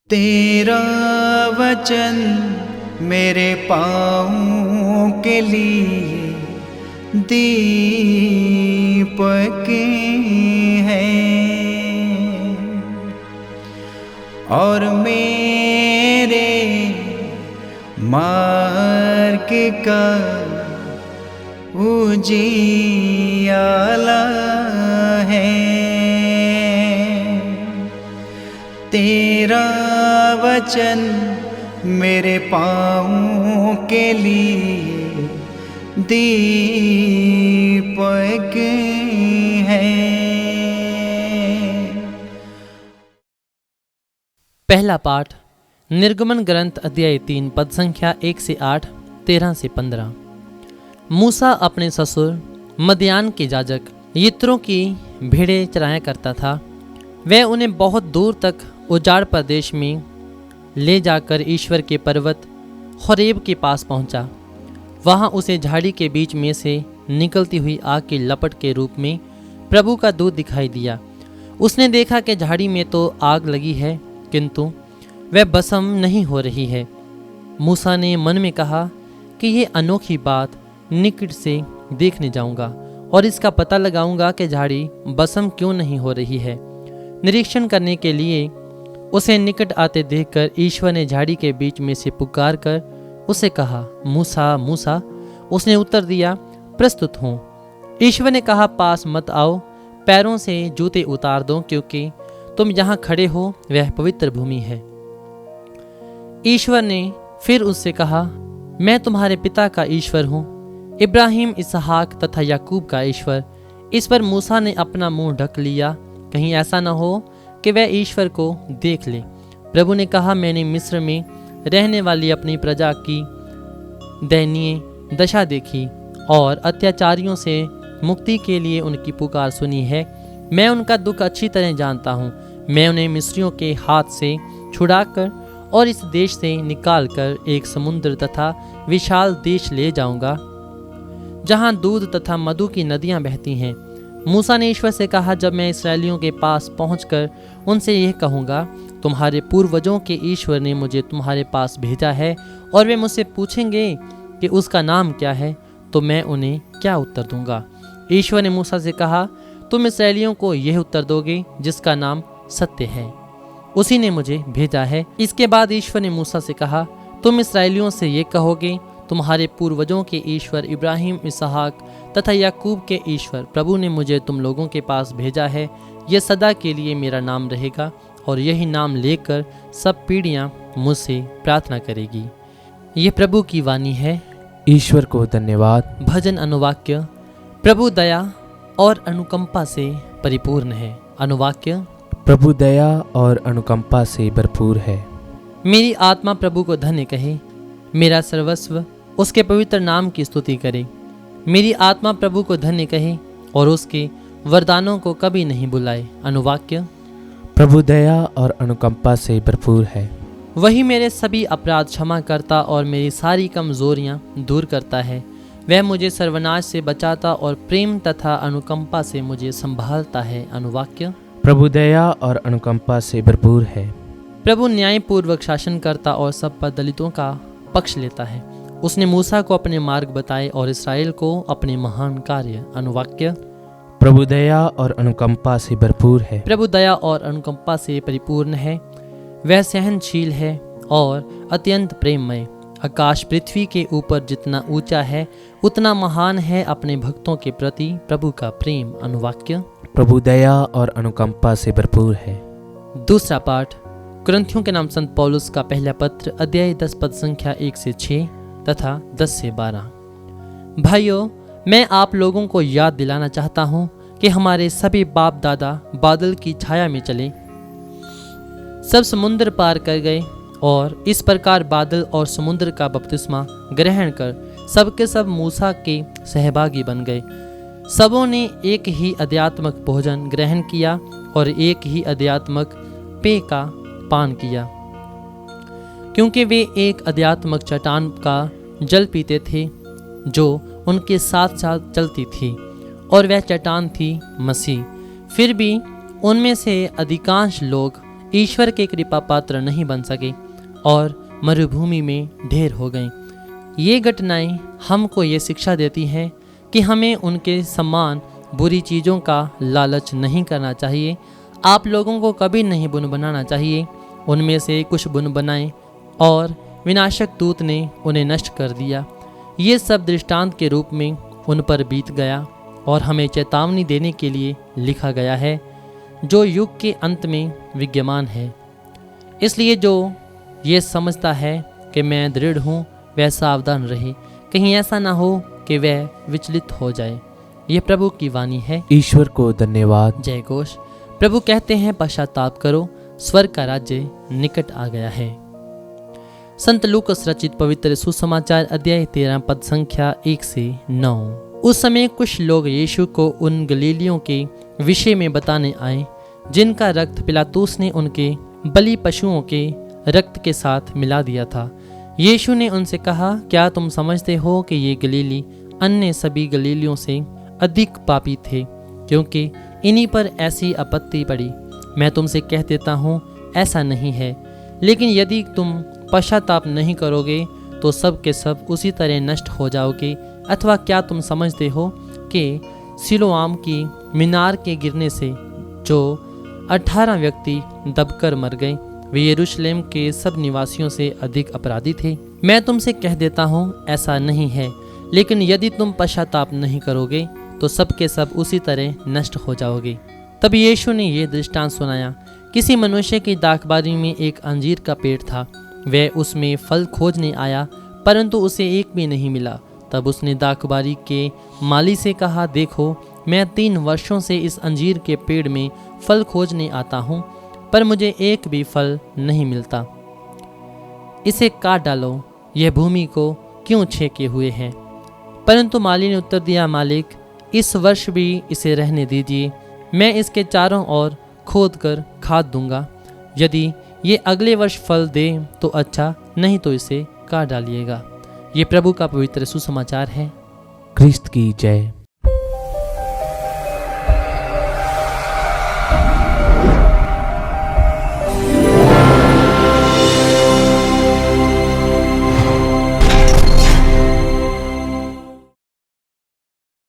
तेरा वचन मेरे पाँवों के लिए दीपक है और मेरे मार्ग का उजियाला है। तेरा वचन मेरे पाँवों के लिए दीपक है। पहला पाठ निर्गमन ग्रंथ अध्याय 3 पद संख्या 1 से 8, 13 से 15। मूसा अपने ससुर मदियान के याजक यित्रो की भेड़ें चराया करता था। वह उन्हें बहुत दूर तक उजाड़ प्रदेश में ले जाकर ईश्वर के पर्वत होरेब के पास पहुंचा। वहां उसे झाड़ी के बीच में से निकलती हुई आग की लपट के रूप में प्रभु का दूत दिखाई दिया। उसने देखा कि झाड़ी में तो आग लगी है, किंतु वह भस्म नहीं हो रही है। मूसा ने मन में कहा कि ये अनोखी बात निकट से देखने जाऊंगा और इसका पता लगाऊंगा कि झाड़ी भस्म क्यों नहीं हो रही है। निरीक्षण करने के लिए उसे निकट आते देखकर ईश्वर ने झाड़ी के बीच में से पुकार कर उसे कहा, मूसा मूसा। उसने उत्तर दिया, प्रस्तुत हूँ। ईश्वर ने कहा, पास मत आओ, पैरों से जूते उतार दो, क्योंकि तुम यहाँ खड़े हो वह पवित्र भूमि है। ईश्वर ने फिर उससे कहा, मैं तुम्हारे पिता का ईश्वर हूँ, इब्राहिम, इसहाक तथा याकूब का ईश्वर। इस पर मूसा ने अपना मुंह ढक लिया, कहीं ऐसा न हो कि वह ईश्वर को देख ले। प्रभु ने कहा, मैंने मिस्र में रहने वाली अपनी प्रजा की दयनीय दशा देखी और अत्याचारियों से मुक्ति के लिए उनकी पुकार सुनी है। मैं उनका दुख अच्छी तरह जानता हूँ। मैं उन्हें मिस्रियों के हाथ से छुड़ाकर और इस देश से निकालकर एक समुद्र तथा विशाल देश ले जाऊंगा, जहाँ दूध तथा मधु की नदियाँ बहती हैं। मूसा ने ईश्वर से कहा, जब मैं इस्राएलियों के पास पहुंचकर उनसे यह कहूँगा, तुम्हारे पूर्वजों के ईश्वर ने मुझे तुम्हारे पास भेजा है, और वे मुझसे पूछेंगे कि उसका नाम क्या है, तो मैं उन्हें क्या उत्तर दूंगा। ईश्वर ने मूसा से कहा, तुम इस्राएलियों को यह उत्तर दोगे, जिसका नाम सत्य है, उसी ने मुझे भेजा है। इसके बाद ईश्वर ने मूसा से कहा, तुम इस्राएलियों से ये कहोगे, तुम्हारे पूर्वजों के ईश्वर इब्राहिम, इसहाक तथा याकूब के ईश्वर प्रभु ने मुझे तुम लोगों के पास भेजा है। यह सदा के लिए मेरा नाम रहेगा, और यही नाम लेकर सब पीढ़ियां मुझसे प्रार्थना करेगी। ये प्रभु की वाणी है। ईश्वर को धन्यवाद। भजन अनुवाक्य। प्रभु दया और अनुकंपा से परिपूर्ण है। अनुवाक्य। प्रभु दया और अनुकंपा से भरपूर है। मेरी आत्मा प्रभु को धन्य कहे, मेरा सर्वस्व उसके पवित्र नाम की स्तुति करे। मेरी आत्मा प्रभु को धन्य कहे और उसके वरदानों को कभी नहीं बुलाए। अनुवाक्य। प्रभु दया और अनुकंपा से भरपूर है। वही मेरे सभी अपराध क्षमा करता और मेरी सारी कमजोरियां दूर करता है। वह मुझे सर्वनाश से बचाता और प्रेम तथा अनुकंपा से मुझे संभालता है। अनुवाक्य। प्रभु दया और अनुकंपा से भरपूर है। प्रभु न्यायपूर्वक शासन करता और सब पर दलितों का पक्ष लेता है। उसने मूसा को अपने मार्ग बताए और इस्राएल को अपने महान कार्य। अनुवाक्य। प्रभु दया और अनुकंपा से भरपूर है। प्रभु दया और अनुकंपा से परिपूर्ण है। वह सहनशील है और अत्यंत प्रेममय। आकाश पृथ्वी के ऊपर जितना ऊंचा है, उतना महान है अपने भक्तों के प्रति प्रभु का प्रेम। अनुवाक्य। प्रभु दया और अनुकंपा से भरपूर है। दूसरा पाठ कुरिन्थियों के नाम संत पौलुस का पहला पत्र अध्याय 10 पद संख्या 1 से 6 तथा 10 से 12। भाइयों, मैं आप लोगों को याद दिलाना चाहता हूँ कि हमारे सभी बाप दादा बादल की छाया में चले, सब समुद्र पार कर गए और इस प्रकार बादल और समुद्र का बपतिस्मा ग्रहण कर सबके सब मूसा के सहभागी बन गए। सबों ने एक ही आध्यात्मिक भोजन ग्रहण किया और एक ही आध्यात्मिक पेय का पान किया, क्योंकि वे एक आध्यात्मिक चट्टान का जल पीते थे जो उनके साथ साथ चलती थी, और वह चट्टान थी मसीह। फिर भी उनमें से अधिकांश लोग ईश्वर के कृपा पात्र नहीं बन सके और मरुभूमि में ढेर हो गए। ये घटनाएं हमको ये शिक्षा देती हैं कि हमें उनके समान बुरी चीज़ों का लालच नहीं करना चाहिए। आप लोगों को कभी नहीं बुन बनाना चाहिए। उनमें से कुछ बुन बनाए और विनाशक दूत ने उन्हें नष्ट कर दिया। ये सब दृष्टांत के रूप में उन पर बीत गया और हमें चेतावनी देने के लिए लिखा गया है, जो युग के अंत में विद्यमान है। इसलिए जो ये समझता है कि मैं दृढ़ हूँ, वह सावधान रहे, कहीं ऐसा ना हो कि वह विचलित हो जाए। यह प्रभु की वाणी है। ईश्वर को धन्यवाद। जय घोष। प्रभु कहते हैं, पश्चाताप करो, स्वर्ग का राज्य निकट आ गया है। संत लूकास रचित पवित्र सुसमाचार अध्याय 13 पद संख्या 1 से 9। उस समय कुछ लोग यीशु को उन गलीलियों के विषय में बताने आए जिनका रक्त पिलातुस ने उनके बलि पशुओं के रक्त के साथ मिला दिया था। यीशु ने उनसे कहा, क्या तुम समझते हो कि ये गलीली अन्य सभी गलीलियों से अधिक पापी थे, क्योंकि इन्हीं पर ऐसी आपत्ति पड़ी? मैं तुमसे कह देता हूँ, ऐसा नहीं है। लेकिन यदि तुम पश्चाताप नहीं करोगे तो सब के सब उसी तरह नष्ट हो जाओगे। अथवा क्या तुम समझते हो कि सिलोआम की मीनार के गिरने से जो 18 व्यक्ति दबकर मर गए, वे यरूशलेम के सब निवासियों से अधिक अपराधी थे? मैं तुमसे कह देता हूँ, ऐसा नहीं है। लेकिन यदि तुम पश्चाताप नहीं करोगे तो सब के सब उसी तरह नष्ट हो जाओगे। तब यीशु ने यह दृष्टांत सुनाया। किसी मनुष्य की दाखबारी में एक अंजीर का पेड़ था। वह उसमें फल खोजने आया, परंतु उसे एक भी नहीं मिला। तब उसने दाखबारी के माली से कहा, देखो, मैं 3 वर्षों से इस अंजीर के पेड़ में फल खोजने आता हूँ, पर मुझे एक भी फल नहीं मिलता। इसे काट डालो, यह भूमि को क्यों छेके हुए है? परंतु माली ने उत्तर दिया, मालिक, इस वर्ष भी इसे रहने दीजिए। मैं इसके चारों ओर खोद कर खाद दूंगा। यदि ये अगले वर्ष फल दे तो अच्छा, नहीं तो इसे काट डालिएगा। ये प्रभु का पवित्र सुसमाचार है। क्रिस्त की जय।